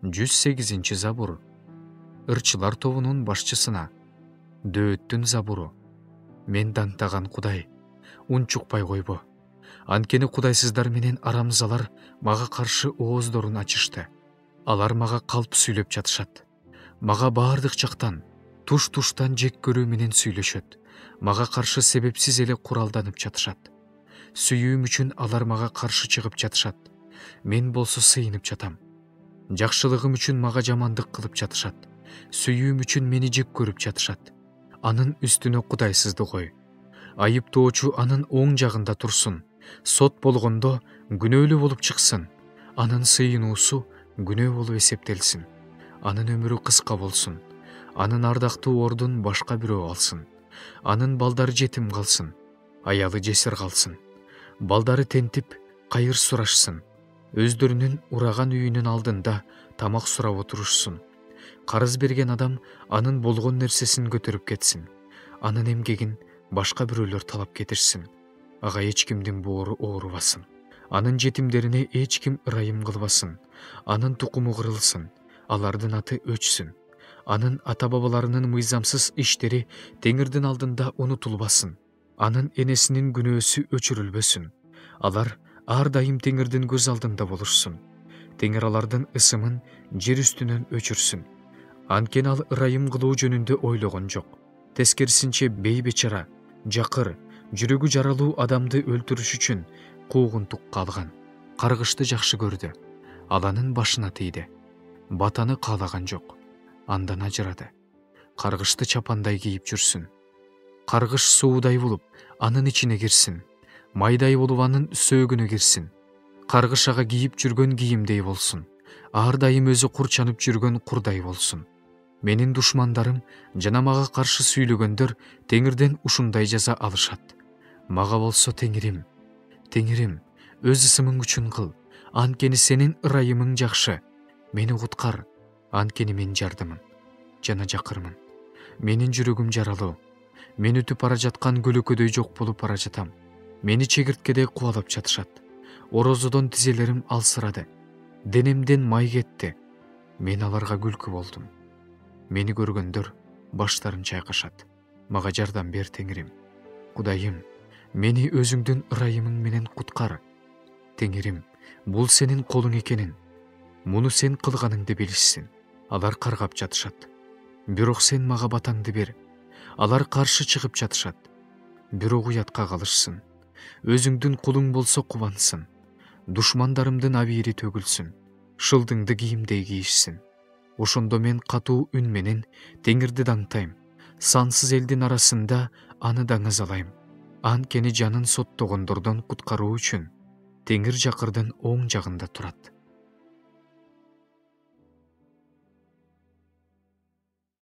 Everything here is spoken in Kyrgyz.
108 забур. Ырчылар тобунун башчысына. Дөөттүн забуру. Мен дантаган Кудай, унчукпай койбо. Анткени кудайсыздар менен арамзалар мага каршы ооздорун ачышты. Алар мага калп сүйлөп жатышат. Мага баардык жактан, туш-туштан жек көрүү менен сүйлөшөт. Мага каршы себепсиз эле куралданып жатышат. Сүйүүм үчүн алар мага каршы чыгып жатышат. Мен болсо сыйынып жатам. Жакшылыгым үчүн мага жамандык кылып жатышат. Сүйүүм үчүн мени жек көрүп жатышат. Анын үстүнө кудайсызды кой. Айыптоочу анын оң жагында турсун. Сот болгондо күнөөлүү болуп чыксын. Анын сыйынуусу күнөө болуп эсептелсин. Анын өмүрү кыска болсун. Анын ардактуу ордун башка бирөө алсын. Анын балдары жетим калсын. Аялы жесир калсын. Балдары тентип, кайыр сурашсын. Өздөрүнүн ураган үйүнүн алдында тамак сурап отурушсун. Карыз берген адам анын болгон нерсесин көтөрүп кетсин. Анын эмгегин башка бирөөлөр талап кетирсин. Ага эч кимдин боору оорубасын. Анын жетимдерине эч ким ырайым кылбасын. Анын тукуму кырылсын. Алардын аты өчсүн. Анын ата-бабаларынын мыйзамсыз иштери Теңирдин алдында унутулбасын. Анын энесинин күнөөсү өчүрүлбөсүн. Алар ар дайым Теңирдин көз алдында болушсун. Теңир алардын ысымын жер үстүнөн өчүрсүн. Анткени ал ырайым кылуу жөнүндө ойлогон жок. Тескерисинче бейбечара, жакыр, жүрөгү жаралуу адамды өлтүрүш үчүн куугунтукка алган. Каргышты жакшы көрдү. Ал анын башына тийди. Батаны каалаган жок. Андан ажырады. Каргышты чапандай кийип жүрсүн. Каргыш суудай болуп, анын ичине кирсин. Майдай болуп анын сөөгүнө кирсин. Каргыш ага кийип жүргөн кийимдей болсун. Ар дайым өзү курчанып жүргөн курдай болсун. Менин душмандарым жана мага каршы сүйлөгөндөр Теңирден ушундай жаза алышат. Мага болсо Теңирим, Теңирим, өз ысымың үчүн кыл. Анткени сенин ырайымың жакшы. Мени куткар, анткени мен жардымын жана жакырмын. Менин жүрөгүм жаралуу. Мен өтүп бара жаткан көлөкөдөй жок болуп бара жатам. Мени чегирткеде кубалап жатышат. Орозодон тизелерим алсырады. Денемден май кетти. Мен аларга күлкү болдум. Мени көргөндөр баштарын чайкашат. Мага жардам бер, Теңирим. Кудайым, мени өзүңдүн ырайымың менен куткар. Теңирим, бул сенин колуң экенин. Муну сен кылганыңды билишсин. Алар каргап жатышат. Бирок сен мага батаңды бер. Алар каршы чыгып жатышат. Бирок уятка калышсын. Өзүңдүн кулуң болсо кубансын. Душмандарымдын абийири төгүлсүн. Шылдыңды кийимдей кийишсин. Ошондо мен катуу үн менен Теңирди даңтайм. Сансыз элдин арасында аны даңазалайм. Анткени жанын соттогондордон куткаруу үчүн Теңир жакырдын оң жагында турат.